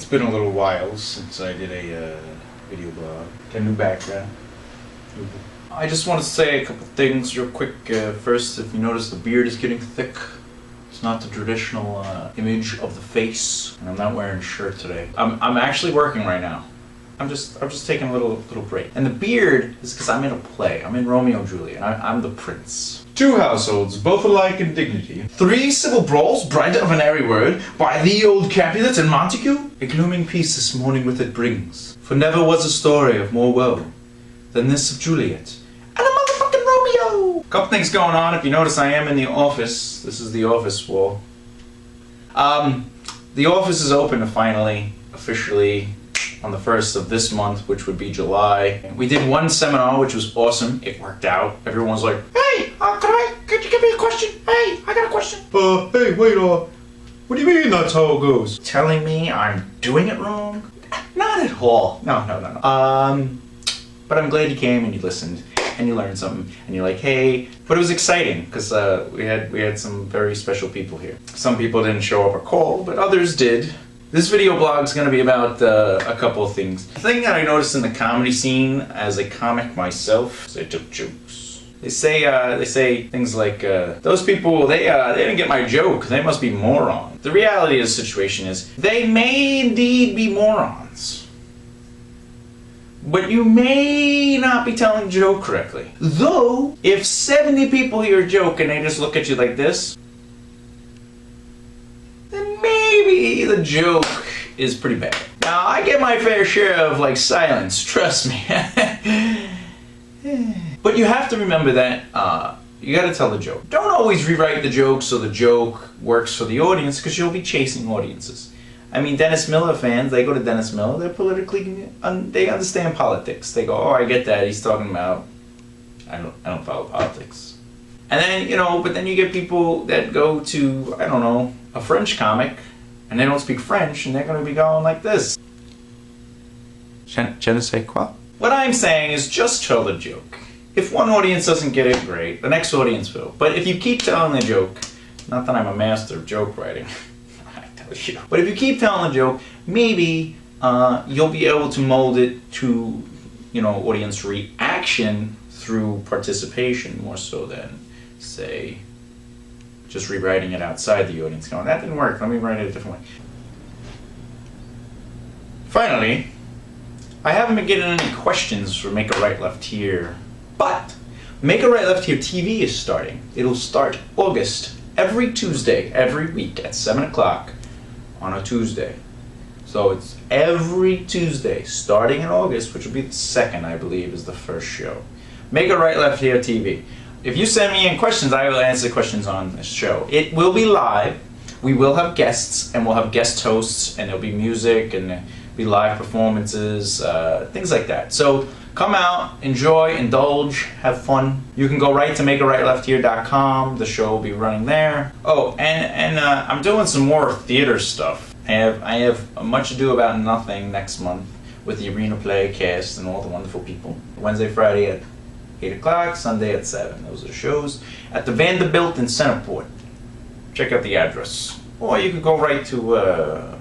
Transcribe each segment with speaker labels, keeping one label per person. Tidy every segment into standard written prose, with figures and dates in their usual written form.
Speaker 1: been a little while since I did a video blog. Got a new background. I just want to say a couple things real quick. First, if you notice, the beard is getting thick. It's not the traditional image of the face, and I'm not wearing a shirt today. I'm actually working right now. I'm just taking a little break. And the beard is because I'm in a play. I'm in Romeo and Juliet, and I'm the prince. Two households, both alike in dignity. Three civil brawls, bred of an airy word, by the old Capulet and Montague. A glooming peace this morning with it brings. For never was a story of more woe than this of Juliet and a motherfucking Romeo. Couple things going on. If you notice, I am in the office. This is the office wall. The office is open finally, officially, on the 1st of this month, which would be July. We did one seminar, which was awesome. It worked out. Everyone was like, "Hey, could you give me a question? Hey, I got a question." Hey, wait, what do you mean that's how it goes? Telling me I'm doing it wrong? Not at all. No. But I'm glad you came and you listened and you learned something and you're like, hey. But it was exciting because we had some very special people here. Some people didn't show up or call, but others did. This video blog is going to be about a couple of things. The thing that I noticed in the comedy scene as a comic myself is I took jokes. They say things like, those people, they didn't get my joke, they must be morons. The reality of the situation is, they may indeed be morons. But you may not be telling the joke correctly. Though, if 70 people hear a joke and they just look at you like this, then maybe the joke is pretty bad. Now, I get my fair share of, like, silence, trust me. But you have to remember that you gotta tell the joke. Don't always rewrite the joke so the joke works for the audience, because you'll be chasing audiences. I mean, Dennis Miller fans, they go to Dennis Miller, they're politically, they understand politics. They go, oh, I get that, he's talking about, I don't follow politics. And then, but then you get people that go to, I don't know, a French comic, and they don't speak French, and they're gonna be going like this. Je ne sais quoi? What I'm saying is just tell the joke. If one audience doesn't get it, great, the next audience will. But if you keep telling the joke, not that I'm a master of joke writing, but if you keep telling the joke, maybe you'll be able to mold it to, audience reaction through participation more so than, say, just rewriting it outside the audience. Going, that didn't work, let me write it a different way. Finally, I haven't been getting any questions for Make a Right Left Here, but Make a Right Left Here TV is starting. It'll start August, every Tuesday, every week at 7 o'clock. On a Tuesday. So it's every Tuesday, starting in August, which will be the 2nd, I believe, is the first show. Make a Right Left Here TV. If you send me in questions, I will answer questions on this show. It will be live. We will have guests, and we'll have guest hosts, and there'll be music, and there'll be live performances, things like that. So come out, enjoy, indulge, have fun. You can go right to makearightlefthehere.com. The show will be running there. Oh, and I'm doing some more theater stuff. I have Much Ado About Nothing next month with the Arena Play cast and all the wonderful people. Wednesday, Friday at 8 o'clock, Sunday at 7. Those are the shows at the Vanderbilt in Centerport. Check out the address. Or you could go right to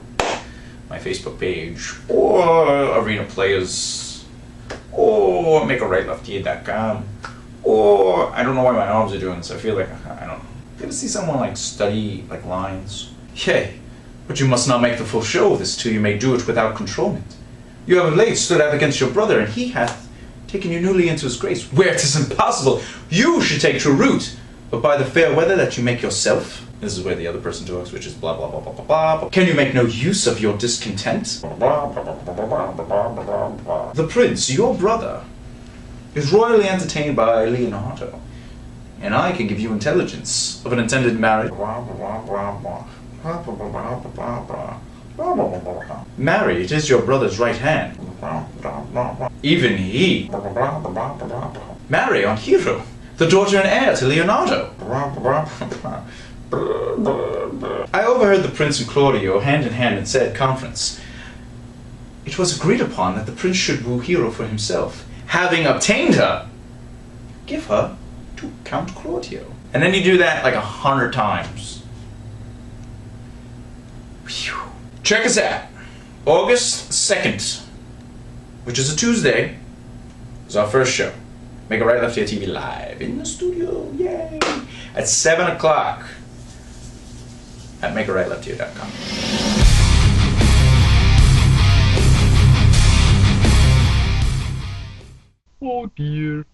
Speaker 1: my Facebook page, or Arena Players, or makearightlefthehere.com, or I don't know why my arms are doing this. I feel like, I don't know. You ever see someone like study like lines? Yea, but you must not make the full show of this till you may do it without controlment. You have of late stood out against your brother, and he hath taken you newly into his grace, where it is impossible you should take true root, but by the fair weather that you make yourself. This is where the other person talks, which is blah blah blah blah blah blah. Can you make no use of your discontent? The prince, your brother, is royally entertained by Leonardo, and I can give you intelligence of an intended marriage. Marry, it is your brother's right hand. Even he. Marry on Hero, the daughter and heir to Leonardo. I overheard the prince and Claudio hand in hand in said conference. It was agreed upon that the prince should woo Hero for himself. Having obtained her, give her to Count Claudio. And then you do that like 100 times. Whew. Check us out. August 2nd, which is a Tuesday, is our first show. Make a Right Left Here TV live in the studio, yay! At 7 o'clock at makearightleftheare.com.
Speaker 2: Oh dear.